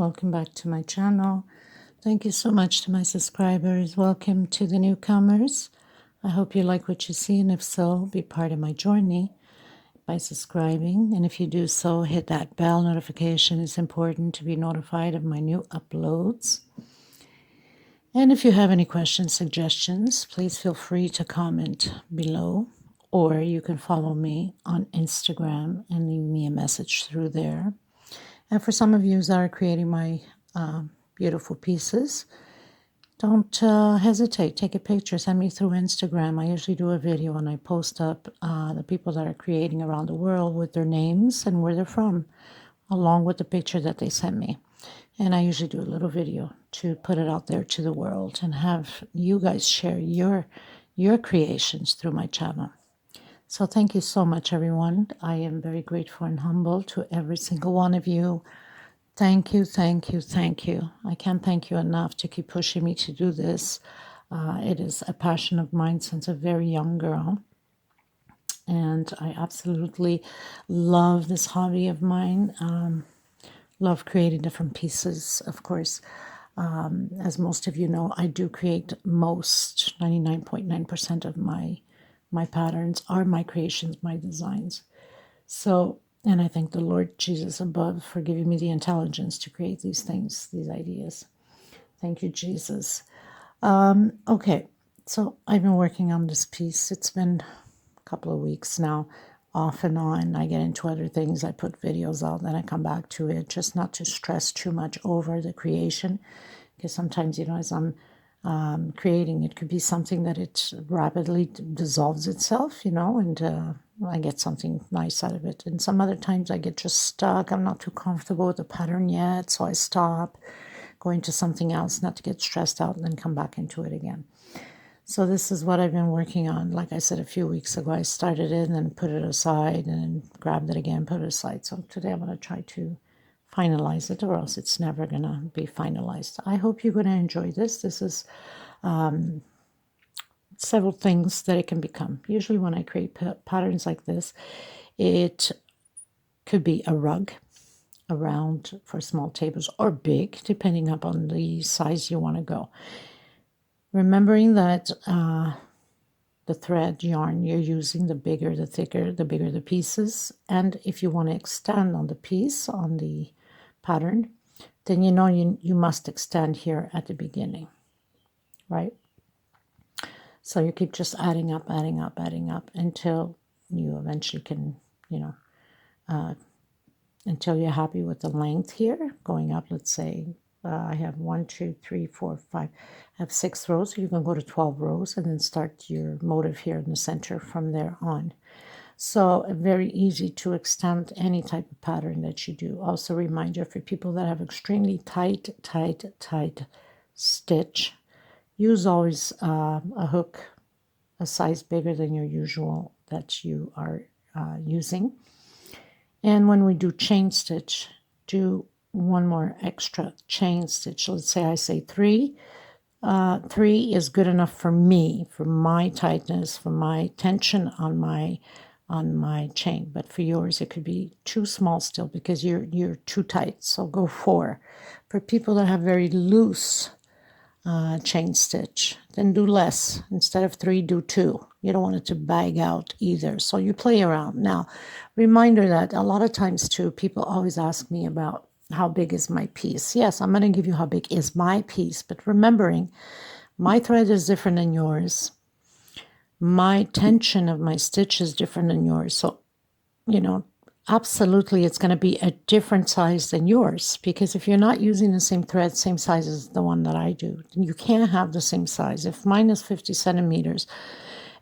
welcome back to my channel. Thank you so much to my subscribers. Welcome to the newcomers. I hope you like what you see, and if so, be part of my journey by subscribing. And if you do so, hit that bell notification. It's important to be notified of my new uploads. And if you have any questions, suggestions, please feel free to comment below, or you can follow me on Instagram and leave me a message through there. And for some of you that are creating my beautiful pieces, don't hesitate. Take a picture. Send me through Instagram. I usually do a video and I post up the people that are creating around the world with their names and where they're from, along with the picture that they sent me. And I usually do a little video to put it out there to the world and have you guys share your creations through my channel. So thank you so much, everyone. I am very grateful and humble to every single one of you. Thank you, thank you, thank you. I can't thank you enough to keep pushing me to do this. It is a passion of mine since a very young girl. And I absolutely love this hobby of mine. Love creating different pieces, of course. As most of you know, I do create 99.9% of my patterns are my creations, my designs. So, and I thank the Lord Jesus above for giving me the intelligence to create these things, these ideas. Thank you, Jesus. Okay, so I've been working on this piece. It's been a couple of weeks now, off and on. I get into other things. I put videos out, then I come back to it, just not to stress too much over the creation. Because sometimes, as I'm creating, it could be something that it rapidly dissolves itself, and I get something nice out of it. And some other times I get just stuck. I'm not too comfortable with the pattern yet, so I stop, go into something else, not to get stressed out, and then come back into it again. So this is what I've been working on. Like I said, a few weeks ago, I started it and then put it aside and then grabbed it again, put it aside. So today I'm going to try to finalize it, or else it's never going to be finalized. I hope you're going to enjoy this. This is several things that it can become. Usually when I create patterns like this, it could be a rug around for small tables, or big, depending upon the size you want to go. Remembering that the thread yarn you're using, the bigger, the thicker, the bigger the pieces. And if you want to extend on the piece, on the pattern, then you must extend here at the beginning, right? So you keep just adding up, adding up, adding up until you eventually can, until you're happy with the length here, going up. Let's say I have 1, 2, 3, 4, 5. I have 6 rows. So you can go to 12 rows and then start your motif here in the center from there on. So very easy to extend any type of pattern that you do. Also, reminder for people that have extremely tight stitch, use always a hook a size bigger than your usual that you are using. And when we do chain stitch, do one more extra chain stitch. Let's say I say 3. 3 is good enough for me, for my tightness, for my tension on my chain. But for yours, it could be too small still because you're too tight. So go 4. For people that have very loose chain stitch, then do less. Instead of 3, do 2. You don't want it to bag out either. So you play around. Now, reminder that a lot of times too, people always ask me about how big is my piece. Yes, I'm going to give you how big is my piece, but remembering my thread is different than yours. My tension of my stitch is different than yours. So, absolutely it's going to be a different size than yours, because if you're not using the same thread, same size as the one that I do, you can't have the same size. If mine is 50 centimeters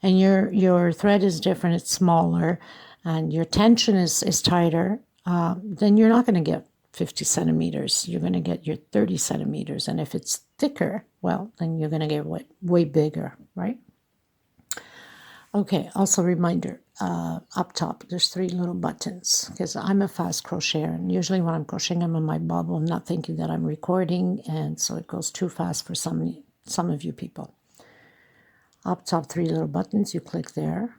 and your thread is different, it's smaller, and your tension is tighter, then you're not going to get 50 centimeters. You're going to get your 30 centimeters. And if it's thicker, well, then you're going to get way bigger, right? Okay, also reminder, up top, there's 3 little buttons, because I'm a fast crocheter, and usually when I'm crocheting, I'm in my bubble, I'm not thinking that I'm recording, and so it goes too fast for some of you people. Up top, 3 little buttons, you click there,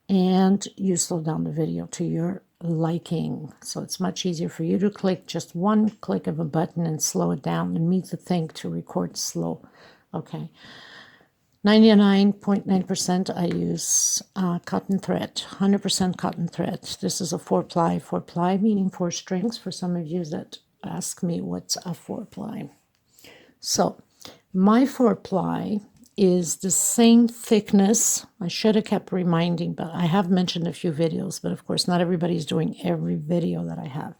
and you slow down the video to your liking. So it's much easier for you to click just one click of a button and slow it down, and me to think to record slow. Okay. 99.9% I use cotton thread, 100% cotton thread. This is a 4-ply. 4-ply meaning 4 strings for some of you that ask me what's a 4-ply. So my 4-ply is the same thickness. I should have kept reminding, but I have mentioned a few videos, but of course not everybody's doing every video that I have.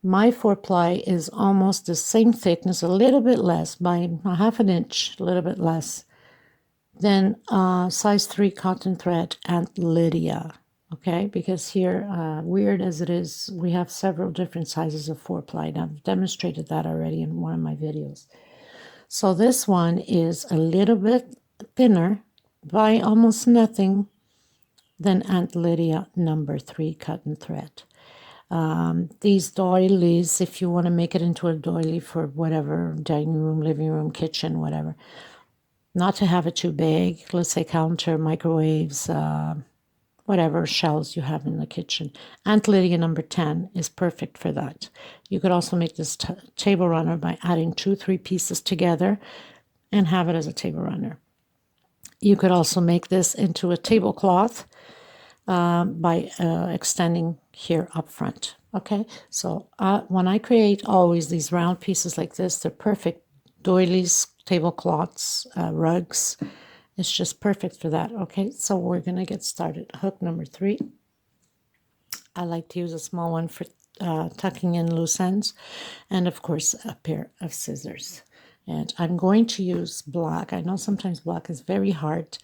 My 4-ply is almost the same thickness, a little bit less, by a half an inch, a little bit less, than size 3 cotton thread Aunt Lydia. Okay, because here, weird as it is, we have several different sizes of 4-ply. And I've demonstrated that already in one of my videos. So this one is a little bit thinner by almost nothing than Aunt Lydia number 3 cotton thread. These doilies, if you want to make it into a doily for whatever, dining room, living room, kitchen, whatever, not to have it too big, let's say counter, microwaves, whatever shelves you have in the kitchen. Aunt Lydia number 10 is perfect for that. You could also make this table runner by adding 2-3 pieces together and have it as a table runner. You could also make this into a tablecloth by extending here up front. Okay, so when I create always these round pieces like this, they're perfect doilies, tablecloths, rugs. It's just perfect for that. Okay, so we're going to get started. Hook number 3. I like to use a small one for tucking in loose ends, and of course a pair of scissors. And I'm going to use black. I know sometimes black is very hard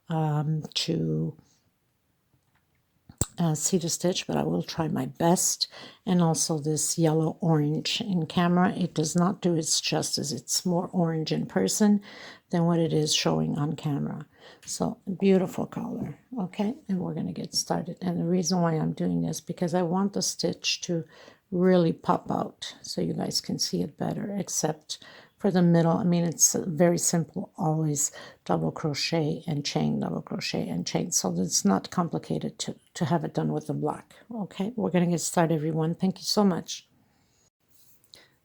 to see the stitch, but I will try my best. And also this yellow orange in camera, it does not do its justice. It's more orange in person than what it is showing on camera. So beautiful color. Okay, and we're going to get started. And the reason why I'm doing this, because I want the stitch to really pop out so you guys can see it better, except for the middle. I mean, it's very simple, always double crochet and chain, double crochet and chain. So it's not complicated to have it done with the black. Okay, we're going to get started, everyone. Thank you so much.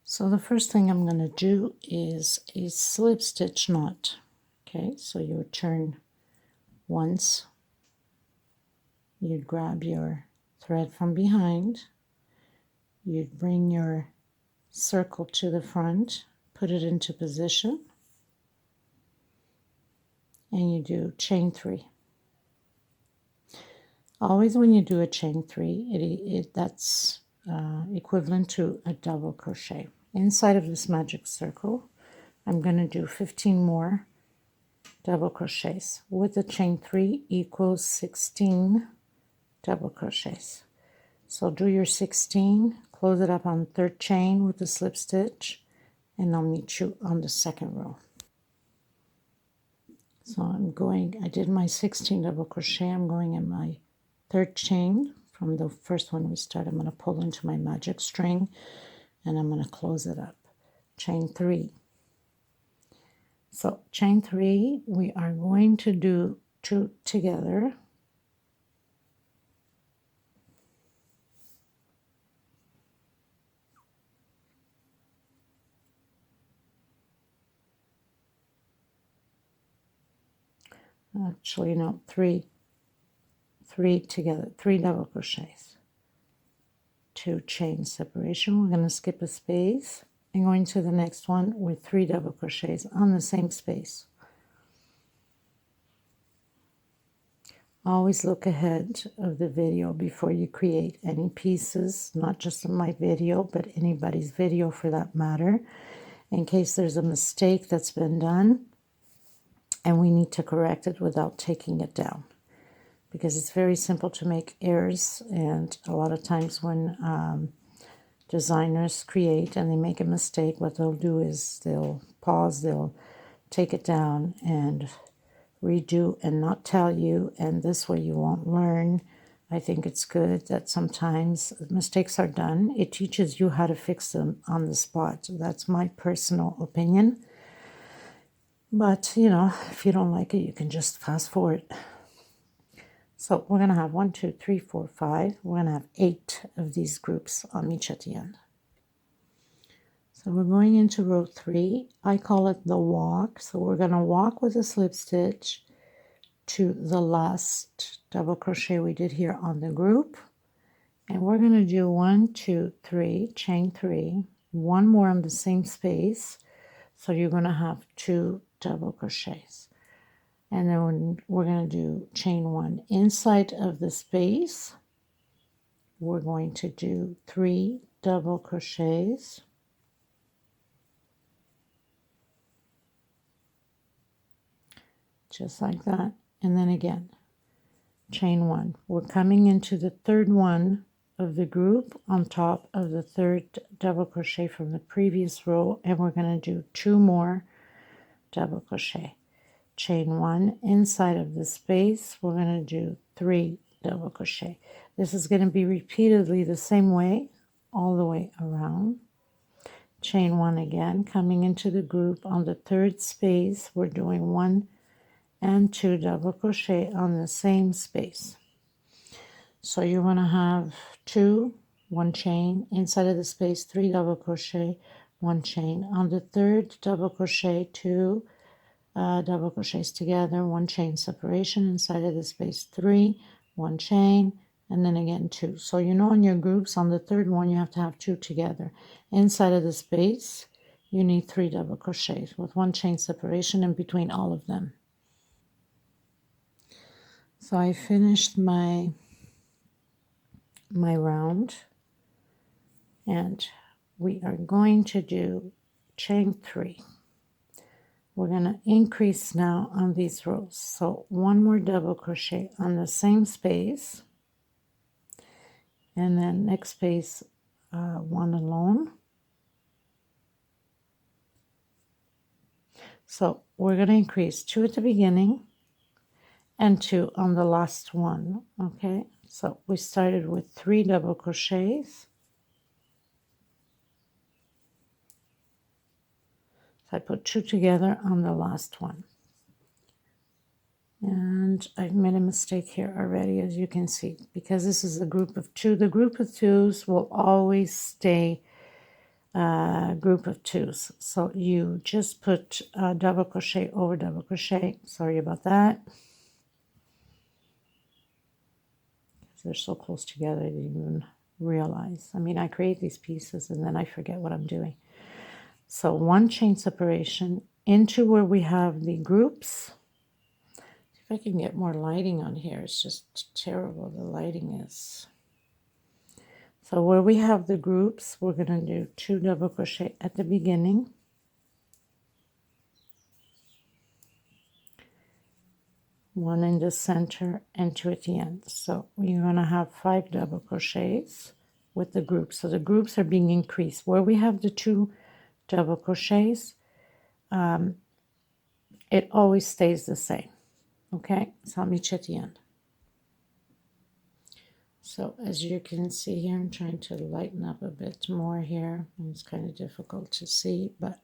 So the first thing I'm going to do is a slip stitch knot. Okay, so you would turn once, you'd grab your thread from behind, you'd bring your circle to the front, put it into position, and you do chain 3. Always when you do a chain 3, that's equivalent to a double crochet. Inside of this magic circle, I'm going to do 15 more double crochets. With the chain 3 equals 16 double crochets. So do your 16, close it up on the 3rd chain with the slip stitch, and I'll meet you on the 2nd row. So I did my 16 double crochet. I'm going in my 3rd chain from the first one we started. I'm going to pull into my magic string and I'm going to close it up. Chain 3. So chain 3, we are going to do 2 together. Actually, no, 3 together, 3 double crochets, 2 chain separation. We're going to skip a space and go into the next one with 3 double crochets on the same space. Always look ahead of the video before you create any pieces, not just in my video, but anybody's video for that matter, in case there's a mistake that's been done and we need to correct it without taking it down. Because it's very simple to make errors, and a lot of times when designers create and they make a mistake, what they'll do is they'll pause, they'll take it down and redo and not tell you, and this way you won't learn. I think it's good that sometimes mistakes are done. It teaches you how to fix them on the spot. That's my personal opinion. But, you know, if you don't like it, you can just fast forward. So we're going to have 1, 2, 3, 4, 5. We're going to have 8 of these groups on each at the end. So we're going into row 3. I call it the walk. So we're going to walk with a slip stitch to the last double crochet we did here on the group. And we're going to do 1, 2, 3, chain 3, one more on the same space. So you're going to have 2 double crochets. And then we're going to do chain 1 inside of the space. We're going to do 3 double crochets. Just like that. And then again, chain 1. We're coming into the third one of the group on top of the third double crochet from the previous row, and we're going to do 2 more double crochet. Chain 1 inside of the space. We're going to do 3 double crochet. This is going to be repeatedly the same way all the way around. Chain 1 again, coming into the group on the third space. We're doing 1 and 2 double crochet on the same space. So you're going to have 2, 1 chain inside of the space, 3 double crochet, 1 chain. On the third double crochet, 2 double crochets together, 1 chain separation inside of the space, 3, 1 chain, and then again 2. So you know in your groups on the third one you have to have 2 together. Inside of the space you need 3 double crochets with 1 chain separation in between all of them. So I finished my round, and we are going to do chain 3. We're going to increase now on these rows. So 1 more double crochet on the same space, and then next space 1 alone. So we're going to increase 2 at the beginning and 2 on the last one. Okay, so we started with 3 double crochets. So I put 2 together on the last one. And I've made a mistake here already, as you can see, because this is a group of 2. The group of 2s will always stay a group of 2s. So you just put double crochet over double crochet. Sorry about that. They're so close together, I didn't even realize. I mean, I create these pieces and then I forget what I'm doing. So 1 chain separation into where we have the groups. If I can get more lighting on here, it's just terrible, the lighting is. So where we have the groups, we're going to do 2 double crochet at the beginning. One in the center and 2 at the end. So we're going to have 5 double crochets with the groups. So the groups are being increased. Where we have the 2 double crochets, it always stays the same. Okay, so I'll meet you at the end. So as you can see here, I'm trying to lighten up a bit more here. It's kind of difficult to see, but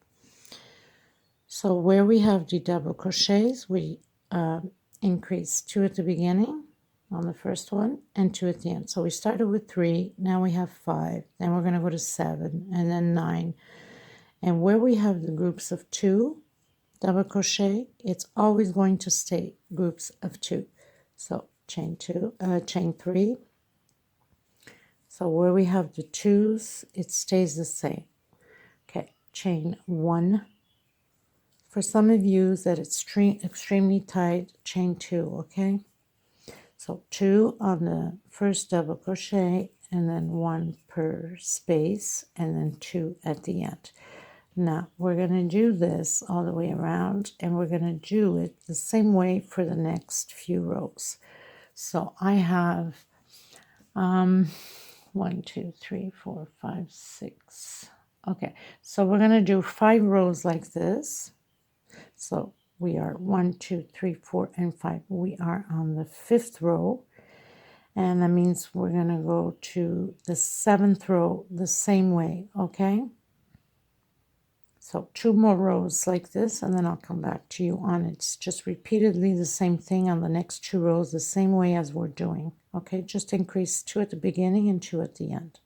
so where we have the double crochets, we increase 2 at the beginning on the first one and 2 at the end. So we started with 3, now we have 5, then we're going to go to 7 and then 9. And where we have the groups of 2 double crochet, it's always going to stay groups of 2. So chain 3. So where we have the 2s, it stays the same. Okay, chain 1. For some of you that it's extremely tight, chain 2, okay? So 2 on the first double crochet, and then 1 per space, and then 2 at the end. Now we're going to do this all the way around, and we're going to do it the same way for the next few rows. So I have 1, 2, 3, 4, 5, 6. Okay, so we're going to do 5 rows like this. So we are 1, 2, 3, 4, and 5. We are on the 5th row, and that means we're going to go to the 7th row the same way. Okay, So 2 more rows like this, and then I'll come back to you on it. It's just repeatedly the same thing on the next 2 rows, the same way as we're doing. Okay, just increase 2 at the beginning and 2 at the end.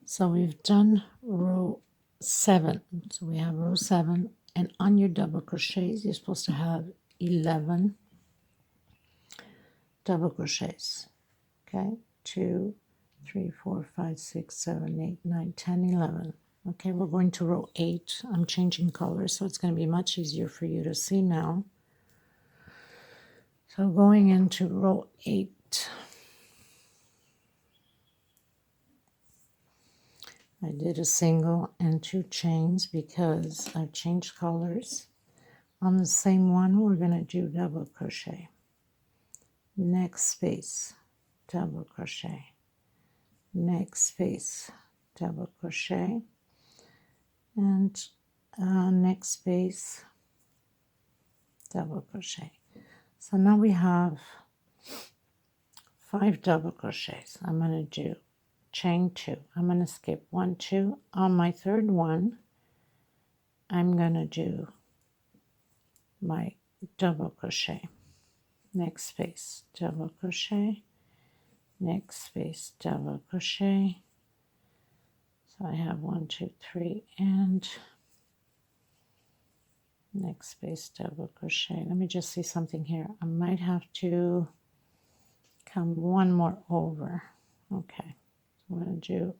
So we've done row 7. So we have row 7, and on your double crochets, you're supposed to have 11 double crochets. Okay, 2, 3, 4, 5, 6, 7, 8, 9, 10, 11. Okay, we're going to row 8. I'm changing colors, so it's going to be much easier for you to see now. So going into row 8, I did a single and 2 chains because I've changed colors. On the same one, we're going to do double crochet. Next space, double crochet. Next space, double crochet. And next space, double crochet. So now we have 5 double crochets. I'm going to do chain 2. I'm going to skip 1, 2. On my third one, I'm going to do my double crochet. Next space, double crochet. Next space, double crochet. So I have 1, 2, 3, and next space, double crochet. Let me just see something here. I might have to come one more over. Okay, so I'm going to do,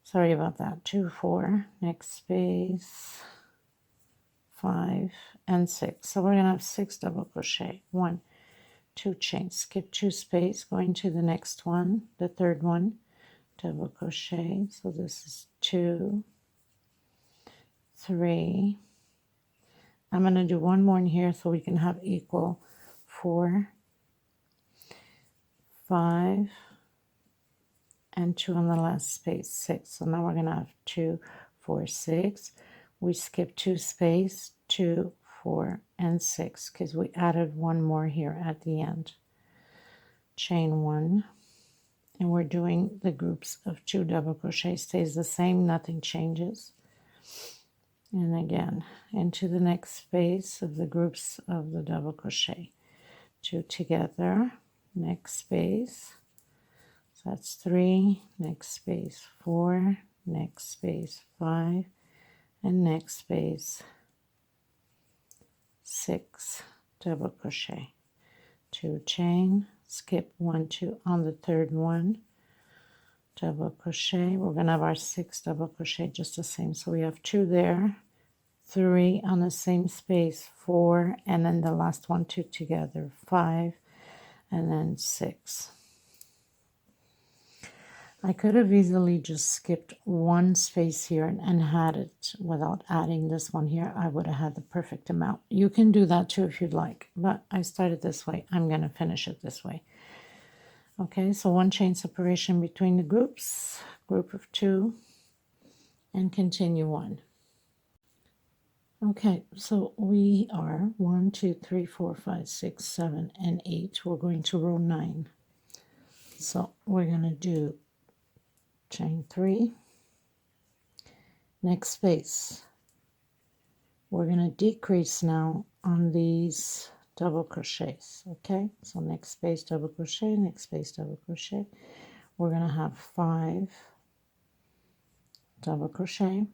sorry about that, 2, 4, next space, 5, and 6. So we're going to have 6 double crochet. 1, 2 chains, skip 2 space, going to the next one, the third one, double crochet. So this is 2, 3. I'm going to do one more in here so we can have equal. 4, 5, and 2 on the last space, 6. So now we're going to have 2, 4, 6. We skip 2 space, 2, 4, and 6 because we added one more here at the end. Chain 1, and we're doing the groups of 2 double crochet. Stays the same, nothing changes. And again, into the next space of the groups of the double crochet. 2 together, next space. So that's 3, next space 4, next space 5, and next space 6 double crochet. 2 chain, skip 1, 2 on the third one, double crochet. We're going to have our 6 double crochet just the same. So we have 2 there, 3 on the same space, 4, and then the last one, 2 together, 5, and then 6. I could have easily just skipped one space here and had it without adding this one here. I would have had the perfect amount. You can do that too if you'd like, but I started this way. I'm going to finish it this way. Okay, so 1 chain separation between the groups, group of 2, and continue 1. Okay, so we are 1, 2, 3, 4, 5, 6, 7, and 8. We're going to row 9. So we're going to do chain 3, next space. We're going to decrease now on these double crochets. Okay, so next space double crochet, next space double crochet. We're going to have 5 double crochet.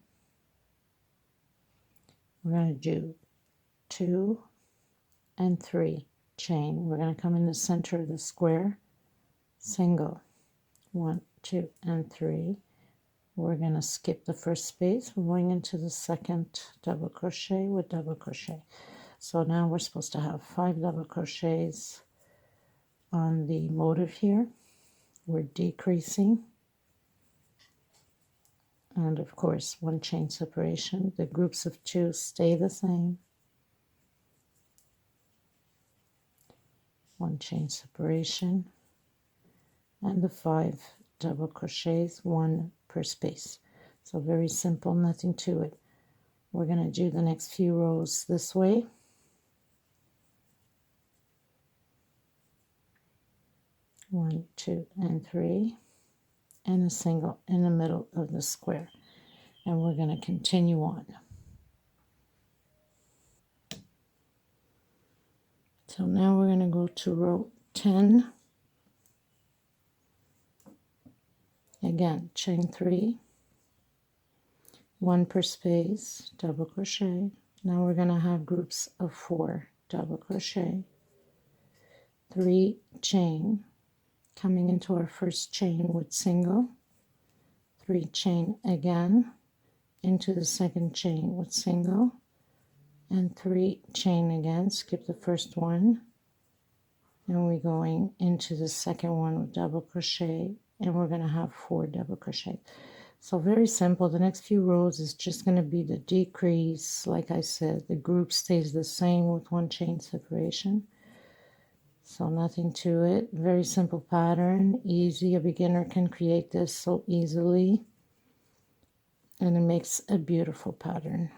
We're going to do 2 and 3 chain. We're going to come in the center of the square, single, 1, 2, and 3. We're going to skip the first space. We're going into the second double crochet with double crochet. So now we're supposed to have 5 double crochets on the motif here. We're decreasing, and of course 1 chain separation. The groups of 2 stay the same. 1 chain separation, and the 5 double crochets, 1 per space. So very simple, nothing to it. We're going to do the next few rows this way. One, 2, and 3, and a single in the middle of the square. and we're going to continue on. So now we're going to go to row 10. Again, chain 3, 1 per space, double crochet. Now we're going to have groups of 4 double crochet, 3 chain, coming into our first chain with single, 3 chain again, into the second chain with single, and 3 chain again, skip the first one, and we're going into the second one with double crochet, and we're going to have 4 double crochet. So very simple. The next few rows is just going to be the decrease. Like I said, the group stays the same with 1 chain separation. So nothing to it. Very simple pattern. Easy. A beginner can create this so easily. And it makes a beautiful pattern.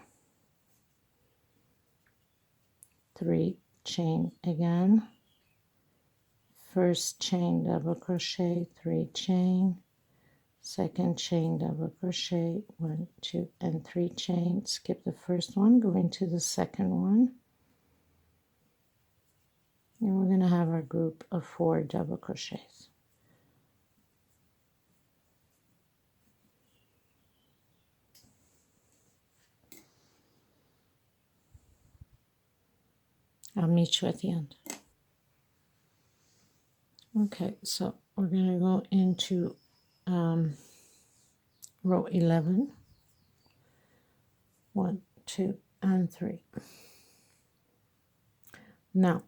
3 chain again. First chain double crochet, 3 chain. Second chain double crochet, 1, 2, and 3 chain. Skip the first one, go into the second one, and we're going to have our group of 4 double crochets. I'll meet you at the end. Okay, so we're going to go into row 11. 1, 2, and 3. Now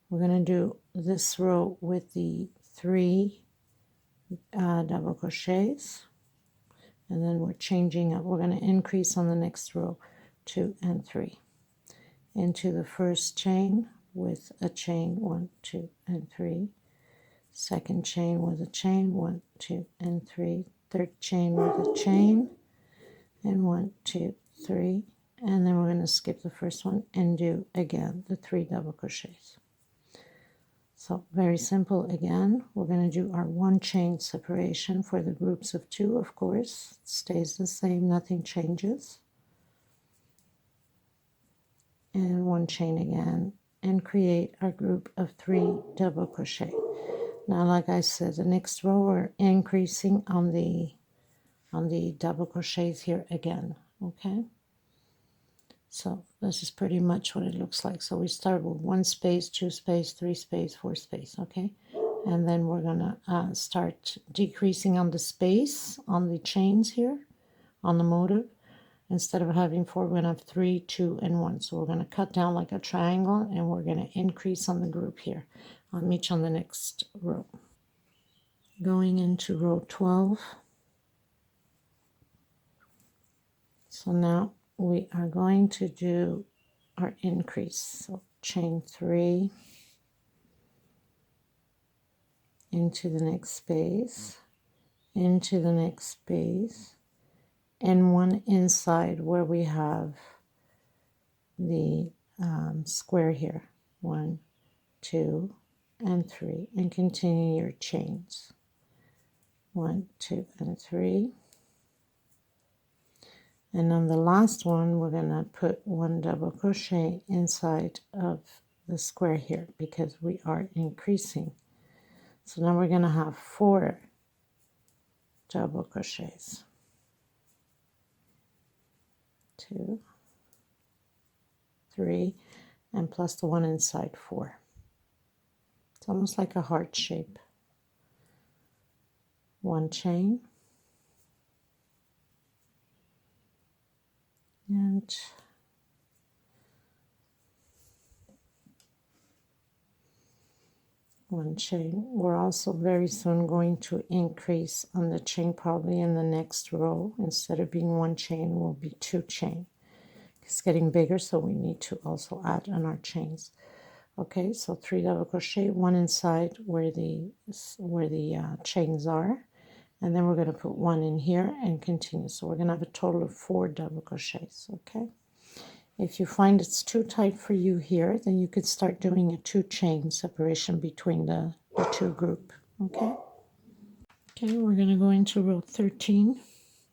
we're going to do this row with the 3 double crochets, and then we're changing up. We're going to increase on the next row, 2 and 3, into the first chain with a chain, 1, 2, and 3. Second chain with a chain, 1, 2, and 3. Third chain with a chain, and 1, 2, 3. And then we're going to skip the first one and do again the 3 double crochets. So very simple. Again, we're going to do our 1 chain separation for the groups of 2, of course. It stays the same, nothing changes. And 1 chain again, and create our group of 3 double crochet. Now, like I said, the next row we're increasing on the double crochets here again. Okay, so this is pretty much what it looks like. So we start with 1 space, 2 space, 3 space, 4 space. Okay, and then we're gonna start decreasing on the space on the chains here on the motive. Instead of having 4, we're going to have 3, 2, and 1. So we're going to cut down like a triangle, and we're going to increase on the group here. I'll meet you on the next row. Going into row 12. So now we are going to do our increase. So chain 3 into the next space, into the next space, and 1 inside where we have the square here. 1, 2, and 3, and continue your chains. 1, 2, and 3. And on the last one, we're going to put 1 double crochet inside of the square here because we are increasing. So now we're going to have 4 double crochets. 2, 3, and plus the 1 inside, 4. It's almost like a heart shape. 1 chain, and 1 chain. We're also very soon going to increase on the chain, probably in the next row. Instead of being 1 chain, will be 2 chain. It's getting bigger, so we need to also add on our chains. Okay, so 3 double crochet, 1 inside where the chains are, and then we're going to put 1 in here and continue. So we're going to have a total of 4 double crochets. Okay, if you find it's too tight for you here, then you could start doing a 2 chain separation between the 2 group. Okay, Okay, we're going to go into row 13.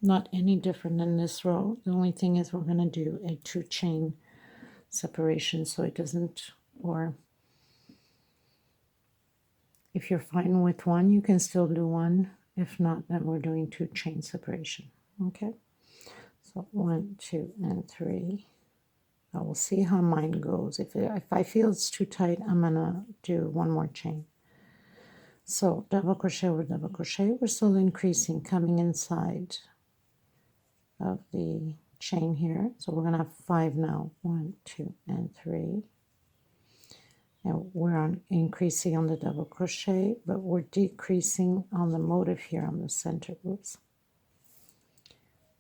Not any different than this row. The only thing is we're going to do a 2 chain separation so it doesn't, or if you're fine with one, you can still do one. If not, then we're doing 2 chain separation. Okay, so 1, 2, and 3. I will see how mine goes. If I feel it's too tight, I'm gonna do one more chain. So double crochet over double crochet. We're still increasing, coming inside of the chain here. So we're gonna have 5 now. 1, 2, and 3. And we're on increasing on the double crochet, but we're decreasing on the motif here on the center. Oops.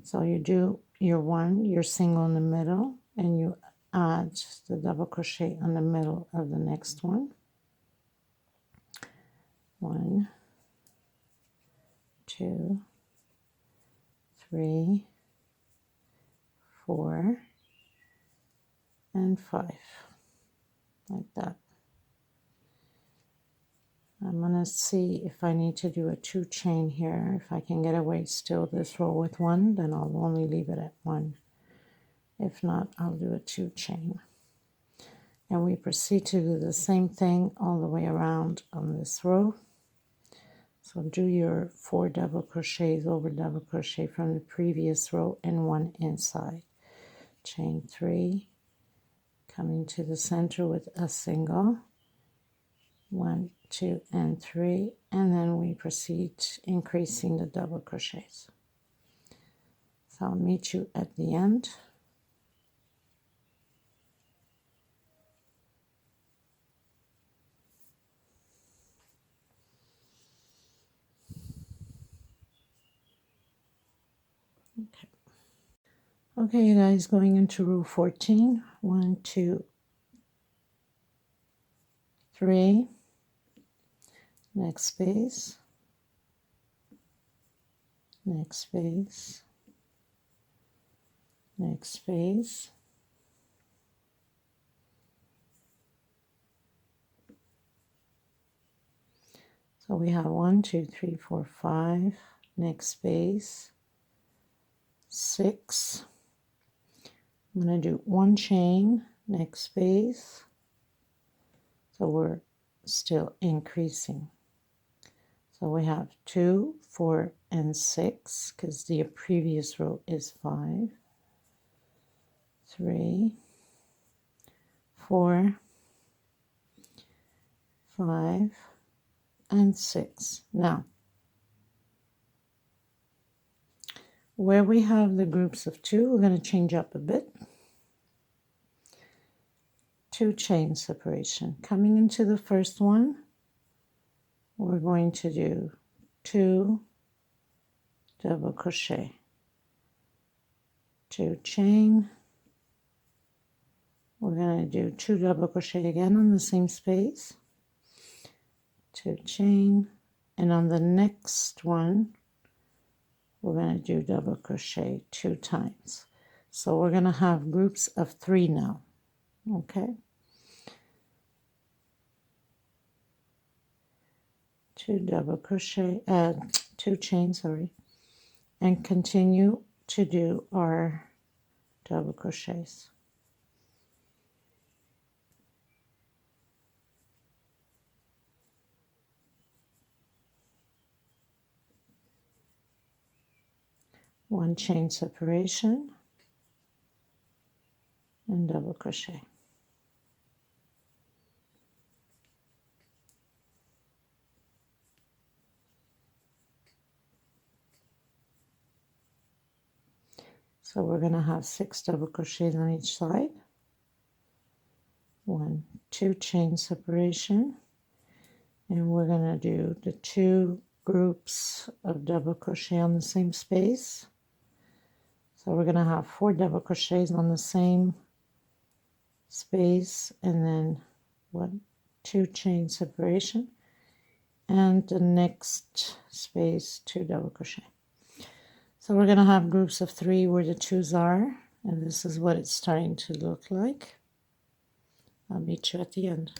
So you do your one, your single in the middle, and you add the double crochet on the middle of the next one. 1, 2, 3, 4, and 5, like that. I'm going to see if I need to do a 2 chain here. If I can get away still this row with 1, then I'll only leave it at 1. If not, I'll do a 2 chain. And we proceed to do the same thing all the way around on this row. So do your 4 double crochets over double crochet from the previous row and 1 inside. Chain 3, coming to the center with a single. 1, 2, and 3, and then we proceed increasing the double crochets. So I'll meet you at the end. Okay. Okay, you guys, going into row 14. 1, 2, 3. Next space. Next space. Next space. So we have 1, 2, 3, 4, 5. Next space. 6. I'm going to do 1 chain. Next space. So we're still increasing. So we have 2, 4, and 6 because the previous row is 5. 3, 4, 5, and 6. Now, where we have the groups of 2, we're going to change up a bit. 2 chain separation. Coming into the first one, we're going to do 2 double crochet, 2 chain. We're going to do 2 double crochet again on the same space, 2 chain, and on the next one we're going to do double crochet 2 times. So we're going to have groups of 3 now. Okay, 2 double crochet, 2 chain, sorry, and continue to do our double crochets. One chain separation and double crochet. So we're going to have 6 double crochets on each side. 1, 2 chain separation, and we're going to do the 2 groups of double crochet on the same space. So we're going to have 4 double crochets on the same space, and then 1, 2 chain separation, and the next space 2 double crochet. So we're going to have groups of 3 where the 2s are, and this is what it's starting to look like. I'll meet you at the end.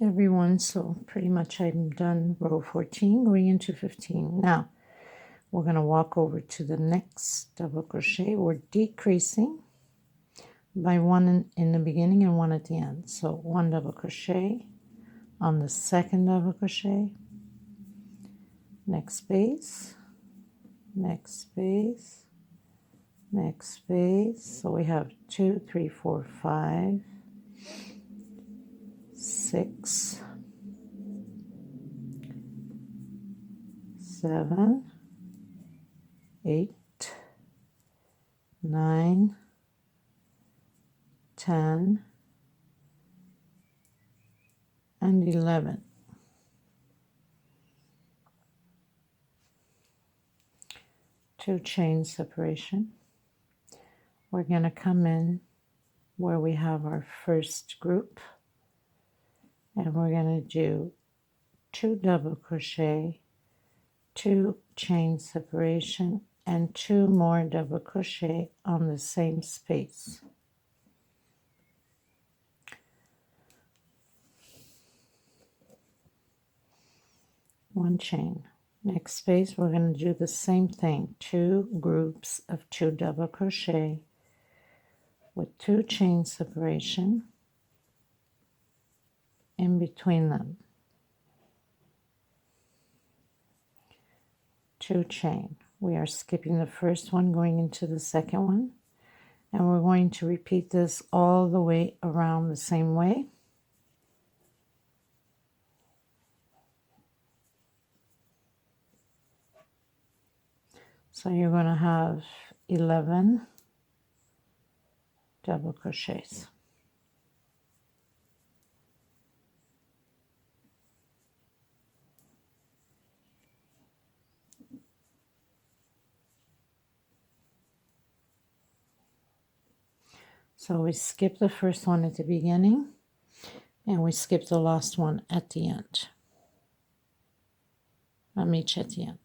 everyone, so pretty much I'm done row 14 going into 15. Now we're going to walk over to the next double crochet. We're decreasing by one in the beginning and one at the end. So one double crochet on the second double crochet, next space, next space, next space. So we have 2, 3, 4, 5, 6, 7, 8, 9, 10, and 11. Two chain separation. We're going to come in where we have our first group, and we're going to do 2 double crochet, 2 chain separation, and 2 more double crochet on the same space. One chain. Next space, we're going to do the same thing, 2 groups of 2 double crochet with 2 chain separation in between them. 2 chain. We are skipping the first one, going into the second one, and we're going to repeat this all the way around the same way. So you're going to have 11 double crochets. So we skip the first one at the beginning, and we skip the last one at the end. Each at the end.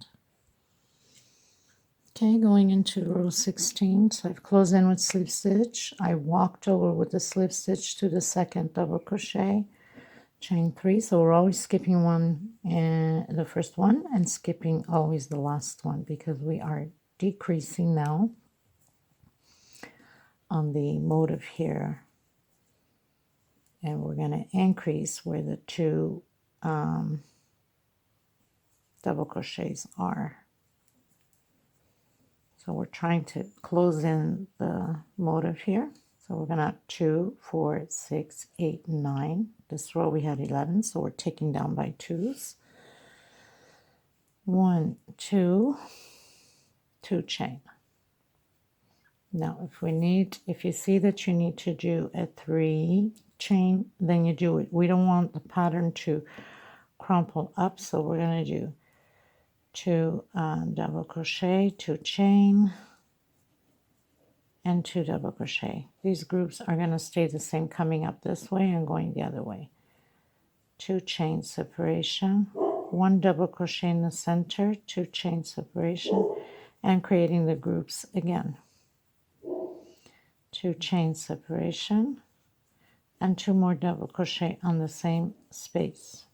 Okay, going into row 16, so I've closed in with slip stitch. I walked over with the slip stitch to the second double crochet, chain 3. So we're always skipping one, and the first one, and skipping always the last one, because we are decreasing now on the motif here, and we're going to increase where the 2 double crochets are. So we're trying to close in the motif here. So we're going to have 2, 4, 6, 8, 9. This row we had 11, so we're taking down by 2s. 1, 2, 2 chain. Now if you see that you need to do a 3 chain, then you do it. We don't want the pattern to crumple up, so we're going to do 2 double crochet, 2 chain, and 2 double crochet. These groups are going to stay the same, coming up this way and going the other way. 2 chain separation, 1 double crochet in the center, 2 chain separation, and creating the groups again. 2 chain separation, and 2 more double crochet on the same space.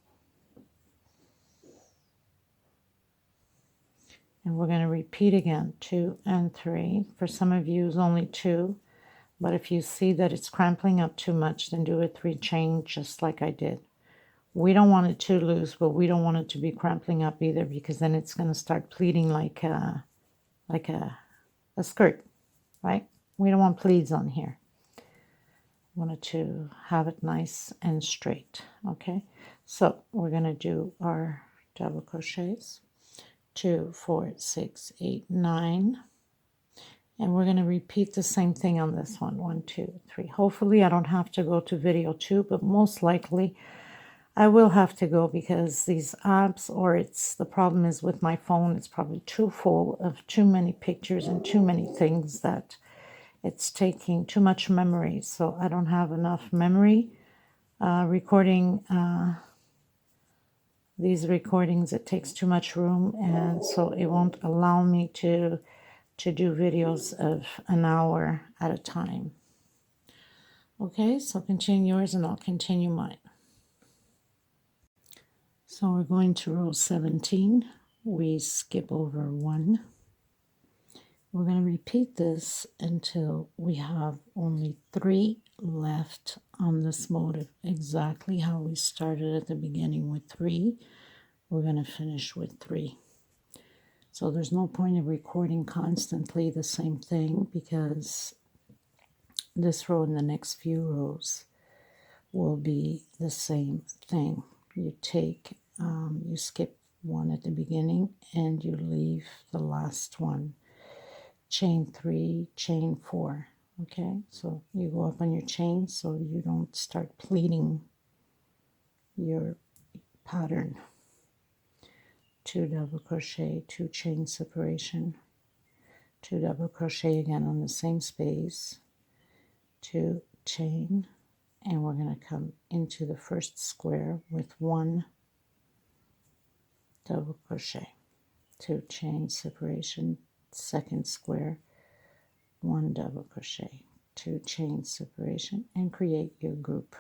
And we're going to repeat again, 2 and 3. For some of you, it's only 2, but if you see that it's crampling up too much, then do a 3 chain just like I did. We don't want it too loose, but we don't want it to be crampling up either, because then it's going to start pleating like a skirt, right? We don't want pleats on here. We want it to have it nice and straight, okay? So we're going to do our double crochets. 2, 4, 6, 8, 9, and we're going to repeat the same thing on this one. 1, 2, 3. Hopefully I don't have to go to video 2, but most likely I will have to go, because these apps, or the problem is with my phone, it's probably too full of too many pictures and too many things that it's taking too much memory. So I don't have enough memory recording these recordings. It takes too much room, and so it won't allow me to do videos of an hour at a time. Okay, so continue yours and I'll continue mine. So we're going to row 17. We skip over 1. We're going to repeat this until we have only 3 left on this motif, exactly how we started at the beginning with 3. We're going to finish with 3. So there's no point of recording constantly the same thing, because this row and the next few rows will be the same thing. You you skip 1 at the beginning and you leave the last one. Chain 3, chain 4. Okay, so you go up on your chain so you don't start pleating your pattern. 2 double crochet, 2 chain separation, 2 double crochet again on the same space, 2 chain, and we're going to come into the first square with 1 double crochet, 2 chain separation, second square, 1 double crochet, 2 chain separation, and create your group.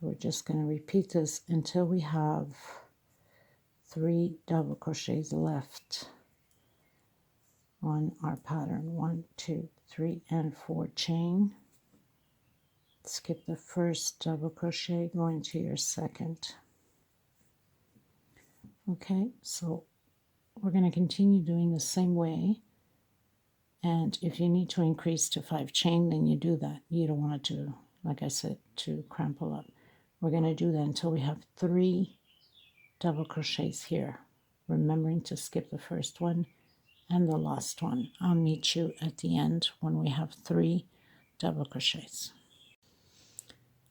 We're just going to repeat this until we have 3 double crochets left on our pattern. 1, 2, 3, and 4 chain. Skip the first double crochet, go into your second. Okay, so we're going to continue doing the same way, and if you need to increase to 5 chain, then you do that. You don't want it to, like I said, to crumple up. We're going to do that until we have 3 double crochets here, remembering to skip the first one and the last one. I'll meet you at the end when we have 3 double crochets.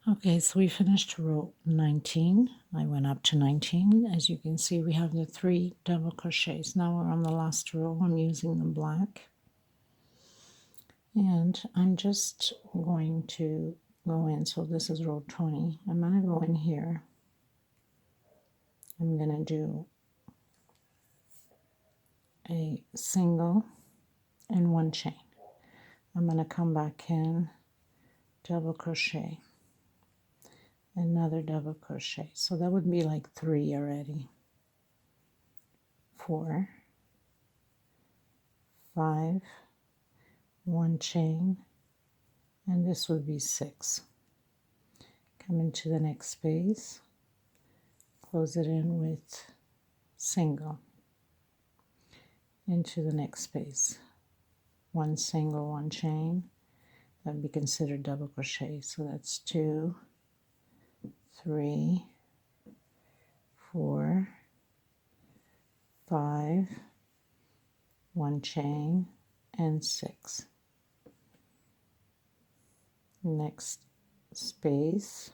Okay, so we finished row 19. I went up to 19. As you can see, we have the 3 double crochets. Now we're on the last row. I'm using the black. And I'm just going to go in. So this is row 20. I'm going to go in here. I'm going to do a single and 1 chain. I'm going to come back in, double crochet, another double crochet. So that would be like 3 already. 4, 5, 1 chain, and this would be 6. Come into the next space, close it in with single, into the next space, 1 single, 1 chain. That would be considered double crochet. So that's 2, 3, 4, 5, 1 chain, and 6. Next space,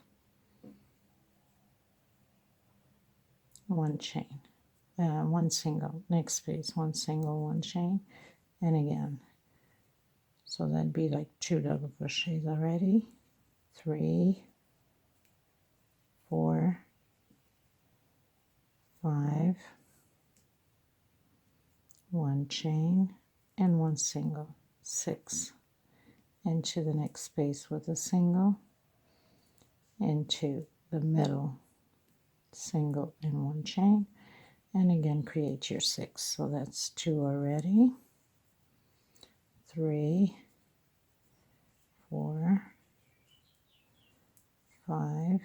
1 chain, 1 single. Next space, 1 single, 1 chain, and again. So that'd be like 2 double crochets already. 3, 4, 5, 1 chain, and 1 single. 6. Into the next space with a single, into the middle, single and 1 chain, and again create your 6. So that's 2 already. 3, 4, 5,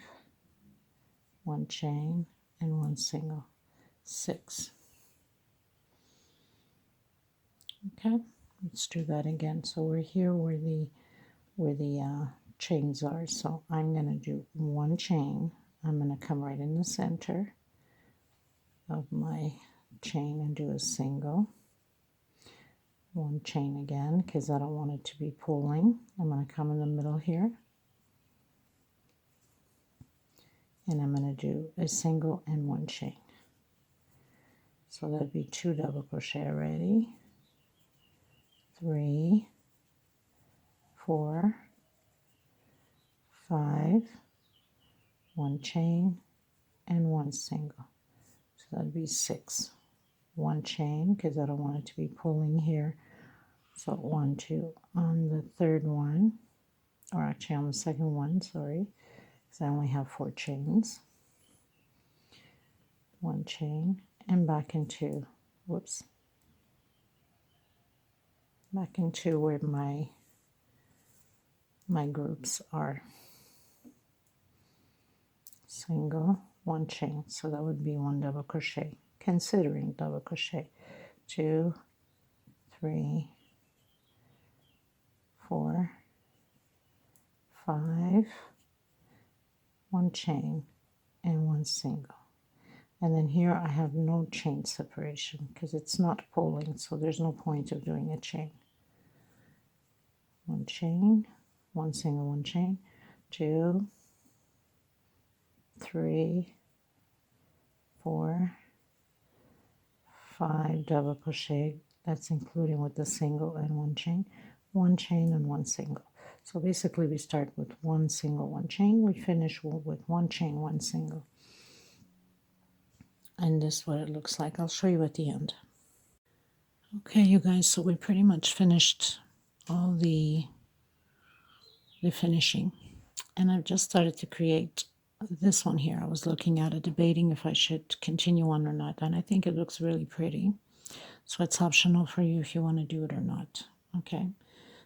1 chain, and 1 single. 6. Okay, let's do that again. So we're here where the chains are. So I'm going to do 1 chain. I'm going to come right in the center of my chain and do a single. 1 chain again, because I don't want it to be pulling. I'm going to come in the middle here, and I'm going to do a single and 1 chain. So that'd be 2 double crochet already. 3, 4, 5, 1 chain, and 1 single. So that'd be 6. 1 chain, because I don't want it to be pulling here. So 1, 2 on the third one, or actually on the second one, sorry. because I only have 4 chains. 1 chain and back into, whoops, back into where my groups are. Single, 1 chain, so that would be 1 double crochet, considering double crochet. 2, 3, 4, 5, 1 chain and 1 single. And then here I have no chain separation because it's not pulling, so there's no point of doing a chain. 1 chain, 1 single, 1 chain, 2, 3, 4, 5 double crochet. That's including with the single and 1 chain, 1 chain and 1 single. So basically we start with 1 single, 1 chain. We finish with 1 chain, 1 single. And this is what it looks like. I'll show you at the end. Okay, you guys, so we pretty much finished all the finishing. And I've just started to create this one here. I was looking at it, debating if I should continue on or not. And I think it looks really pretty. So it's optional for you if you want to do it or not. Okay,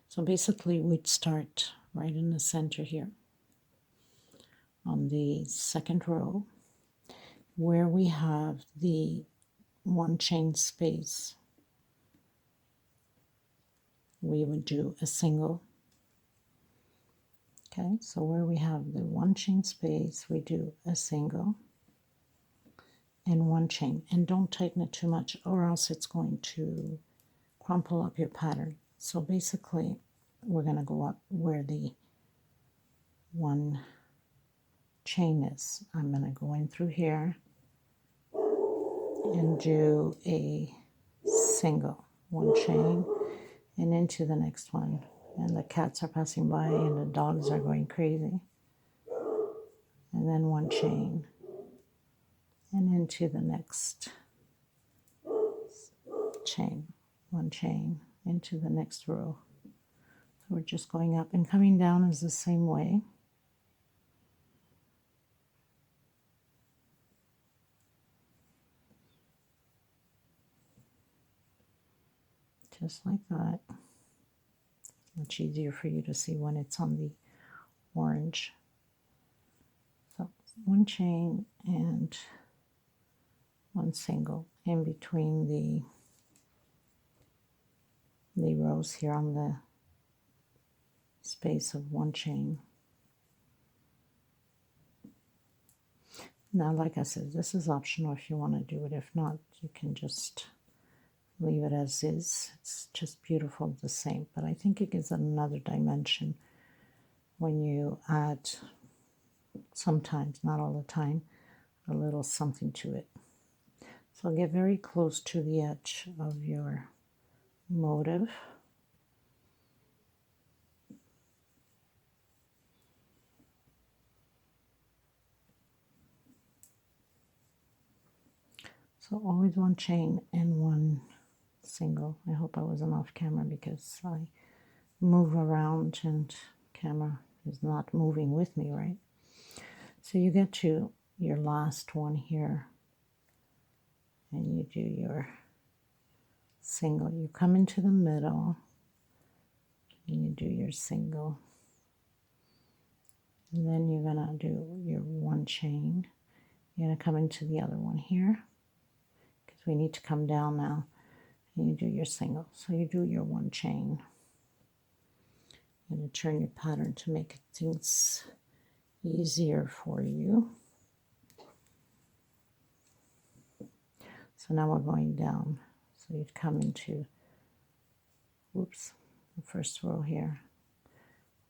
so basically we'd start right in the center here on the second row where we have the 1 chain space. We would do a single. Okay, so where we have the 1 chain space, we do a single and 1 chain. And don't tighten it too much or else it's going to crumple up your pattern. So basically, we're going to go up where the 1 chain is. I'm going to go in through here and do a single, 1 chain, and into the next one. And the cats are passing by and the dogs are going crazy. And then 1 chain and into the next chain, 1 chain into the next row. So we're just going up and coming down is the same way. Just like that. Much easier for you to see when it's on the orange. So 1 chain and 1 single in between the rows here on the space of 1 chain. Now, like I said, this is optional if you want to do it. If not, you can just leave it as is. It's just beautiful the same, but I think it gives another dimension when you add, sometimes, not all the time, a little something to it. So get very close to the edge of your motif. So always 1 chain and 1 single. I hope I wasn't off camera because I move around and camera is not moving with me, right? So you get to your last one here and you do your single. You come into the middle and you do your single. And then you're going to do your 1 chain. You're going to come into the other one here because we need to come down now. And you do your single. So you do your 1 chain. And turn your pattern to make things easier for you. So now we're going down. So you'd come into, whoops, the first row here.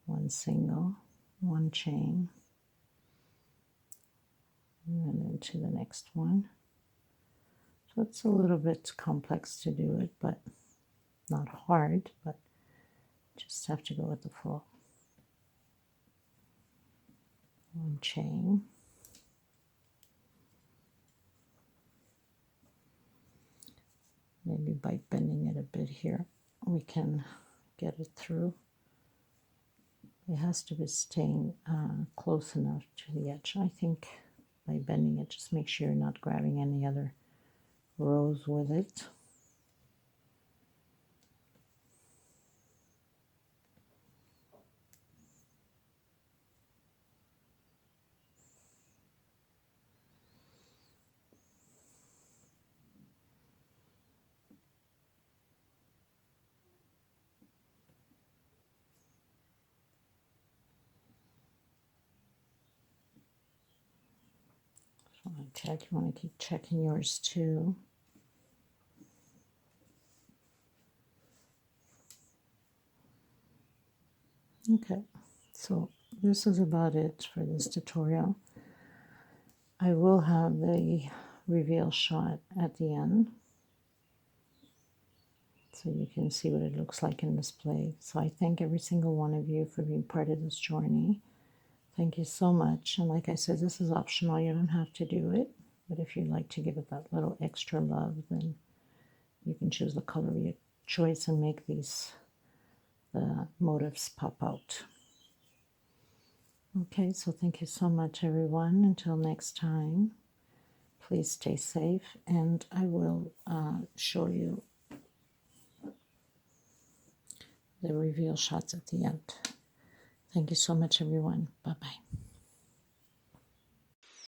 1 single, 1 chain, and then into the next one. So it's a little bit complex to do it, but not hard, but just have to go with the flow. 1 chain. Maybe by bending it a bit here, we can get it through. It has to be staying close enough to the edge. I think by bending it, just make sure you're not grabbing any other rows with it. Check. You want to keep checking yours too. Okay, so this is about it for this tutorial. I will have the reveal shot at the end, so you can see what it looks like in display. So I thank every single one of you for being part of this journey. Thank you so much. And like I said, this is optional. You don't have to do it. But if you'd like to give it that little extra love, then you can choose the color of your choice and make these motifs pop out. Okay, so thank you so much, everyone. Until next time, please stay safe, and I will show you the reveal shots at the end. Thank you so much, everyone. Bye-bye.